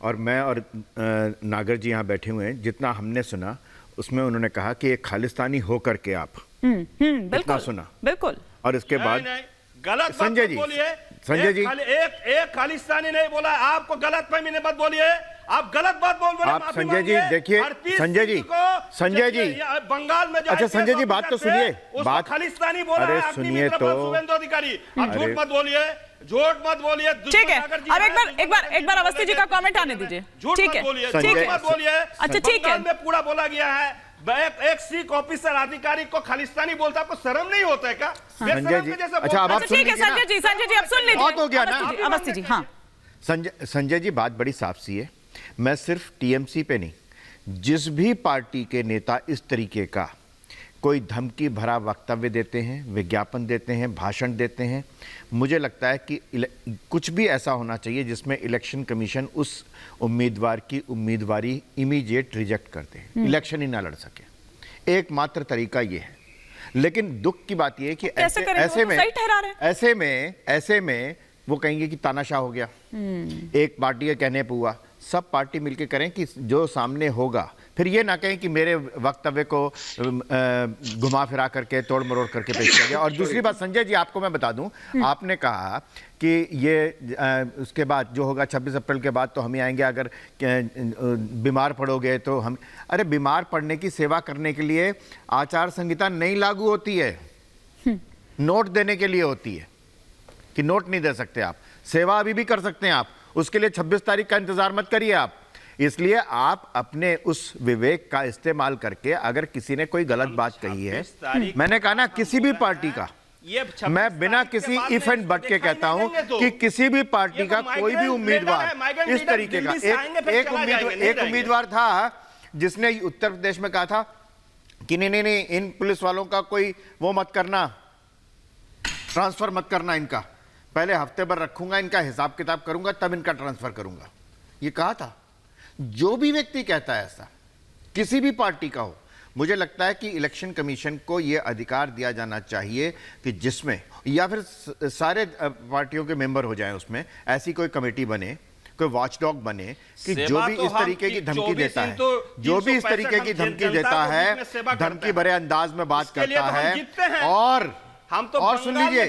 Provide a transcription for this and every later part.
और मैं और नागर जी यहाँ बैठे हुए हैं, जितना हमने सुना उसमें उन्होंने कहा कि एक खालिस्तानी होकर के आप बिल्कुल सुना, बिल्कुल। और इसके बाद गलत संजय जी, संजय जी एक खालिस्तानी नहीं बोला, आपको गलत फहमी मत बोलिए, आप गलत बात बोल रहे हैं। आप संजय जी देखिए, संजय जी बंगाल में अच्छा संजय जी बात तो सुनिए, बात खालिस्तानी बोला। अरे सुनिए तो, शुभेंदु अधिकारी आप झूठ मत बोलिए, झूठ मत बोलिए। ठीक है, अब एक बार अवस्थी जी का कमेंट आने दीजिए। ठीक है, ठीक है, मत बोलिए। अच्छा ठीक है, में पूरा बोला गया है, एक सिख ऑफिसर अधिकारी को खालिस्तानी बोलता, आपको शर्म नहीं होता है क्या? संजय जी अच्छा अब आप सुन लीजिए ना। संजय जी अब सुन लीजिए, बहुत हो गया ना अवस्थी जी। हाँ संजय जी बात बड़ी साफ सी है, मैं सिर्फ टीएमसी पे नहीं, जिस भी पार्टी के नेता इस तरीके का कोई धमकी भरा वक्तव्य देते हैं, विज्ञापन देते हैं, भाषण देते हैं, मुझे लगता है कि कुछ भी ऐसा होना चाहिए जिसमें इलेक्शन कमीशन उस उम्मीदवार की उम्मीदवारी इमीडिएट रिजेक्ट कर दे, इलेक्शन ही ना लड़ सके। एकमात्र तरीका ये है। लेकिन दुख की बात यह है कि ऐसे में वो कहेंगे कि तानाशाह हो गया, एक पार्टी के कहने पर हुआ। सब पार्टी मिलकर करें कि जो सामने होगा, फिर ये ना कहें कि मेरे वक्तव्य को घुमा फिरा करके तोड़ मरोड़ करके पेश किया गया। और दूसरी बात संजय जी आपको मैं बता दूं, आपने कहा कि ये उसके बाद जो होगा 26 अप्रैल के बाद तो हम ही आएंगे, अगर बीमार पड़ोगे तो हम। अरे बीमार पड़ने की सेवा करने के लिए आचार संहिता नहीं लागू होती है, नोट देने के लिए होती है कि नोट नहीं दे सकते आप, सेवा अभी भी कर सकते हैं आप, उसके लिए 26 तारीख का इंतजार मत करिए आप। इसलिए आप अपने उस विवेक का इस्तेमाल करके, अगर किसी ने कोई गलत बात कही है, मैंने कहा ना किसी भी पार्टी का, मैं बिना किसी इफ एंड बट के कहता हूं कि किसी भी पार्टी का कोई भी उम्मीदवार इस तरीके का, एक उम्मीदवार था जिसने उत्तर प्रदेश में कहा था कि नहीं इन पुलिस वालों का कोई वो मत करना, ट्रांसफर मत करना, इनका पहले हफ्ते भर रखूंगा, इनका हिसाब किताब करूंगा, तब इनका ट्रांसफर करूंगा, ये कहा था। जो भी व्यक्ति कहता है ऐसा, किसी भी पार्टी का हो, मुझे लगता है कि इलेक्शन कमीशन को यह अधिकार दिया जाना चाहिए कि जिसमें, या फिर सारे पार्टियों के मेंबर हो जाएं, उसमें ऐसी कोई कमेटी बने, कोई वॉचडॉग बने कि जो भी इस तरीके की धमकी देता है, जो भी इस तरीके की धमकी देता है, धमकी भरे अंदाज में बात करता है, और सुन लीजिए,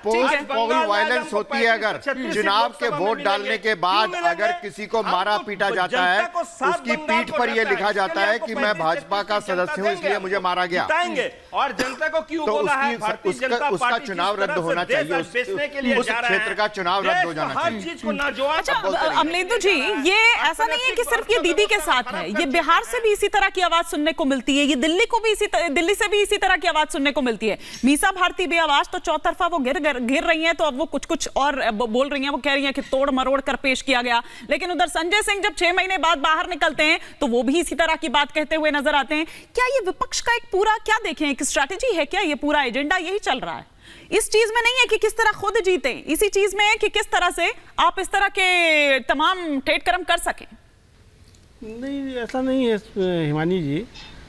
पोस्ट पोल वायलेंस होती है, अगर चुनाव के वोट डालने के बाद अगर किसी को मारा पीटा जाता है, उसकी पीठ पर यह लिखा जाता है कि मैं भाजपा का सदस्य हूं इसलिए मुझे मारा गया, और जनता को क्यों तो बोला है उसका चुनाव रद्द होना चाहिए, उस क्षेत्र का चुनाव रद्द हो जाना चाहिए। अच्छा अमलेंदु जी, ये ऐसा नहीं है कि सिर्फ ये दीदी के साथ है, ये बिहार से भी इसी तरह की आवाज सुनने को मिलती है, ये दिल्ली से भी इसी तरह की आवाज सुनने को मिलती है। मीसा भारती भी आवाज तो चौतरफा वो घिर रही हैं, तो अब वो कुछ और बोल रही हैं, वो कह रही हैं कि तोड़ मरोड़ कर पेश किया गया। लेकिन उधर संजय सिंह जब 6 महीने बाद बाहर निकलते हैं तो वो भी इसी तरह की बात कहते हुए नजर आते हैं। क्या ये विपक्ष का एक पूरा, क्या देखें, एक स्ट्रैटेजी है क्या? ये पूरा एजेंडा यही चल रहा है? इस चीज में नहीं है कि किस तरह खुद जीते, इसी चीज में है कि किस तरह से आप इस तरह के तमाम ठेठ कर्म कर सकें। नहीं, ऐसा नहीं है हिमानी जी।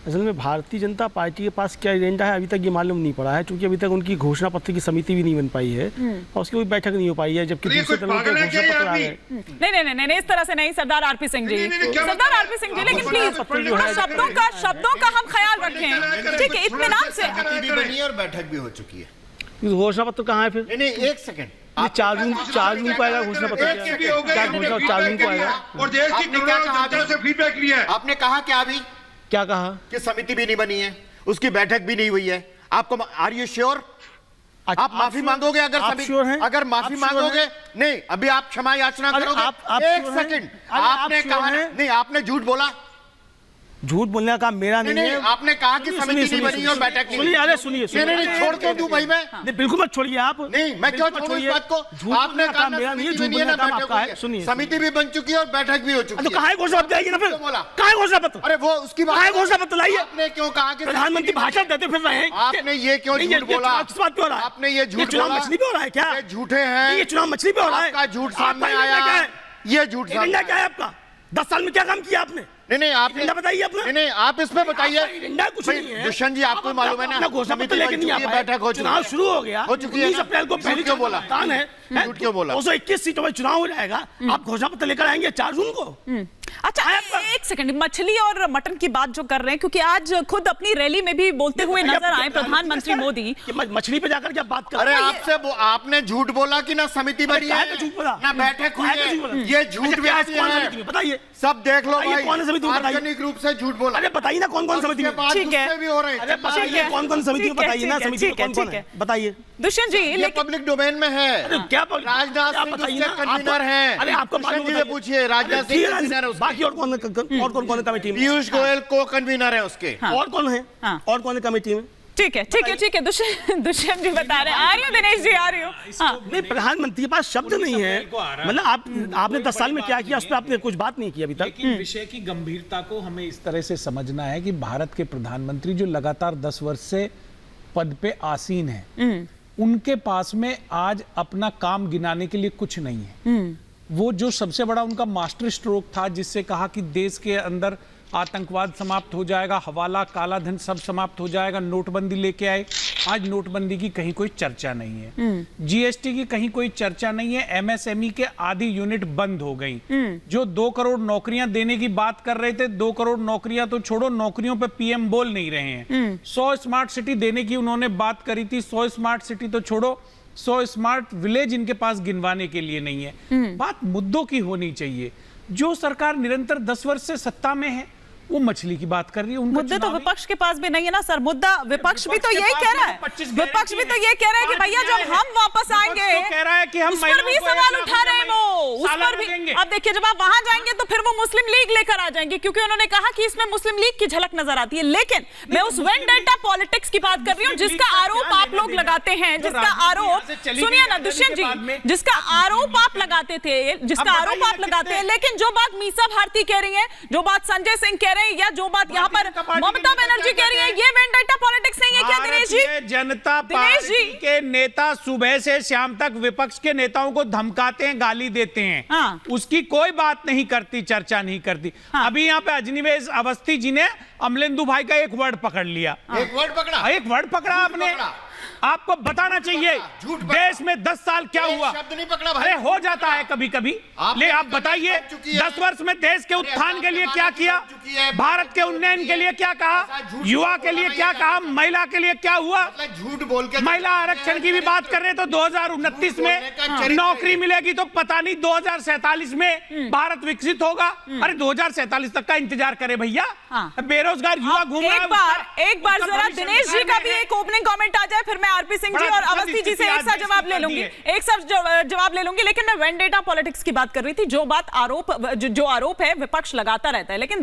असल में भारतीय जनता पार्टी के पास क्या एजेंडा है अभी तक ये मालूम नहीं पड़ा है, क्योंकि अभी तक उनकी घोषणा पत्र की समिति भी नहीं बन पाई है और उसकी कोई बैठक नहीं हो पाई है, जबकि दूसरे दलों के घोषणा पत्र आ गए। नहीं, इस तरह से नहीं सरदार आरपी सिंह जी, सरदार आरपी सिंह जी, लेकिन प्लीज शब्दों का हम ख्याल रखें, ठीक है, इत्मीनान से। और बैठक भी हो चुकी है, घोषणा पत्र कहाँ है फिर? नहीं 1 सेकंड, 4 जून को आएगा घोषणा पत्र, 4 जून को आएगा। और देश की जनता से फीडबैक लिया है, आपने कहा क्या अभी? क्या कहा? कि समिति भी नहीं बनी है, उसकी बैठक भी नहीं हुई है। आपको, आर यू श्योर? आप माफी मांगोगे? अगर माफी मांगोगे, नहीं अभी आप क्षमा याचना करोगे? 1 सेकंड, आपने कहा नहीं, आपने झूठ बोला। झूठ बोलने का काम मेरा नहीं है। आपने कहा कि समिति नहीं बनी और बैठक नहीं। सुनिए, अरे सुनिए, नहीं छोड़ के दूं भाई मैं? नहीं बिल्कुल मत छोड़िए आप। नहीं, मैं क्यों छोड़ूं इस बात को? आपने कहा मेरा नहीं है, झूठ बोलने का काम आपका है। सुनिए, समिति भी बन चुकी है और बैठक भी हो चुकी है, तो कहाँ घोषणा पत्र जाएगी ना फिर? कहाँ घोषणा पत्र? अरे वो उसकी बात, घोषणा पत्र लाइए। आपने क्यों कहा कि प्रधानमंत्री भाषण देते फिर रहे हैं? आपने ये क्यों झूठ बोला? किस बात पे हो रहा है? आपने ये झूठ, चुनाव मछली पे हो रहा है क्या? झूठे हैं, ये चुनाव मछली पे हो रहा है, आपका झूठ सामने आया, ये झूठ क्या है आपका? 10 साल में क्या काम किया आपने? नहीं आप एजेंडा बताइए अपना। नहीं आप इसमें बताइए। एजेंडा कुछ भाई, नहीं है। दुष्यंत जी आपको मालूम है ना, घोषणा पत्र समिति लेके नहीं आ बन चुकी है, पाए। बैठक हो चुकी है। चुनाव शुरू हो गया, हो चुकी है 19 ना? अप्रैल को पहली झूठ क्यों बोला? मतदान है। झूठ क्यों बोला? 221 सीटों में चुनाव हो जाएगा, आप घोषणा पत्र लेकर आएंगे 4 जून को। अच्छा एक सेकंड, मछली और मटन की बात जो कर रहे हैं, क्योंकि आज खुद अपनी रैली में भी बोलते हुए नजर आए प्रधानमंत्री मोदी कि मछली पे जाकर क्या बात कर अरे रहे हैं? आपसे आपने झूठ बोला कि ना समिति बनी काहे पे है, झूठ बोला? ना बैठक हुई काहे पे झूठ बोला? है, ये झूठ अच्छा, क्या व्यक्ति कौन है। समिति में? बताइए। सब देख लो बताइए, भाई, कौन समिति में? बताइए। सार्वजनिक रूप से झूठ बोला। अरे बताइए ना कौन समिति में? ठीक है। गुस्से भी हो रहे हैं। अरे बताइए कौन समिति में? बताइए ना समिति में कौन है? बताइए। दुष्यंत जी ये लेकिन पब्लिक डोमेन में है। अरे क्या राजनाथ सिंह बताइए उसके ना, कन्वीनर हैं। अरे आपको दुष्यंत जी से पूछिए, राजनाथ सिंह कन्वीनर है उसके। बाकी और कौन है कमेटी में? पीयूष गोयल को कन्वीनर है उसके। और कौन है? हाँ। और कौन है कमेटी में? ठीक है दुष्यंत जी बता रहे हैं। आ रही हूँ दिनेश जी, आ रही हूँ। हाँ। नहीं, प्रधानमंत्री के पास शब्द नहीं है। मतलब आपने 10 साल में क्या किया, उस पर आपने कुछ बात नहीं की अभी तक। लेकिन विषय की गंभीरता को हमें इस तरह से समझना है कि भारत के प्रधानमंत्री जो लगातार 10 वर्ष से पद पे आसीन हैं, उनके पास में आज अपना काम गिनाने के लिए कुछ नहीं है। वो जो सबसे बड़ा उनका मास्टर स्ट्रोक था, जिससे कहा कि देश के अंदर आतंकवाद समाप्त हो जाएगा, हवाला, काला धन सब समाप्त हो जाएगा, नोटबंदी लेके आए। आज नोटबंदी की कहीं कोई चर्चा नहीं है, जीएसटी की कहीं कोई चर्चा नहीं है, एमएसएमई के आधी यूनिट बंद हो गई। जो 2 करोड़ नौकरियां देने की बात कर रहे थे, 2 करोड़ नौकरियां तो छोड़ो, नौकरियों पे पीएम बोल नहीं रहे हैं। 100 स्मार्ट सिटी देने की उन्होंने बात करी थी, 100 स्मार्ट सिटी तो छोड़ो, 100 स्मार्ट विलेज इनके पास गिनवाने के लिए नहीं है। बात मुद्दों की होनी चाहिए। जो सरकार निरंतर 10 वर्ष से सत्ता में है, वो मछली की बात कर रही है। मुद्दे तो विपक्ष के पास भी नहीं है ना सर। मुद्दा विपक्ष भी तो यही कह रहा है, विपक्ष भी तो ये कह रहा है कि भैया जब हम वापस आएंगे, कह रहा है कि हम उस पर भी सवाल उठा रहे हैं वो, उस पर भी। अब देखिए जब आप वहां जाएंगे तो फिर वो मुस्लिम लीग लेकर आ जाएंगे, क्योंकि उन्होंने कहा कि इसमें मुस्लिम लीग की झलक नजर आती है। लेकिन मैं उस वेंडेटा पॉलिटिक्स की बात कर रही हूँ जिसका आरोप आप लोग लगाते हैं, जिसका आरोप, सुनिए ना दुष्यंत जी, जिसका आरोप आप लगाते थे, जिसका आरोप आप लगाते हैं, लेकिन जो बात मीसा भारती कह रही है, जो बात संजय सिंह कह रहे हैं, या जो बात यहाँ पर ममता बनर्जी कह रही है, ये वेंडेटा पॉलिटिक्स नहीं है क्या दिनेश जी? भारतीय जनता पार्टी के नेता सुबह से शाम तक विपक्ष के नेताओं को धमकाते हैं, गाली देते हैं। हाँ। उसकी कोई बात नहीं करती, चर्चा नहीं करती। हाँ। अभी यहाँ पे अजनिवेश अवस्थी जी ने अमलेंदु भाई का एक वर्ड पकड़ लिया। एक वर्ड पकड़ा, एक वर्ड पकड़ा आपने। आपको बताना चाहिए देश में 10 साल क्या हुआ। शब्द नहीं पकड़ा भाई। अरे हो जाता है कभी कभी, ले आप बताइए 10 वर्ष में देश के उत्थान के लिए क्या किया, भारत के उन्नयन के लिए क्या कहा, युवा के लिए क्या कहा, महिला के लिए क्या हुआ। झूठ बोल के महिला आरक्षण की भी बात कर रहे हैं तो 2029 में नौकरी मिलेगी तो पता नहीं 2047 में भारत विकसित होगा। अरे 2047 तक का इंतजार करे भैया, बेरोजगार युवा घूम रहा है। एक बार जरा दिनेश जी का भी एक ओपनिंग कमेंट आ जाए, फिर मैं आरपी सिंह जी और अवस्थी जी से एक साथ जवाब ले लूंगी, जवाब ले लूंगी। लेकिन मैं वेंडेटा पॉलिटिक्स की बात कर रही थी। जो आरोप है विपक्ष लगाता रहता है, लेकिन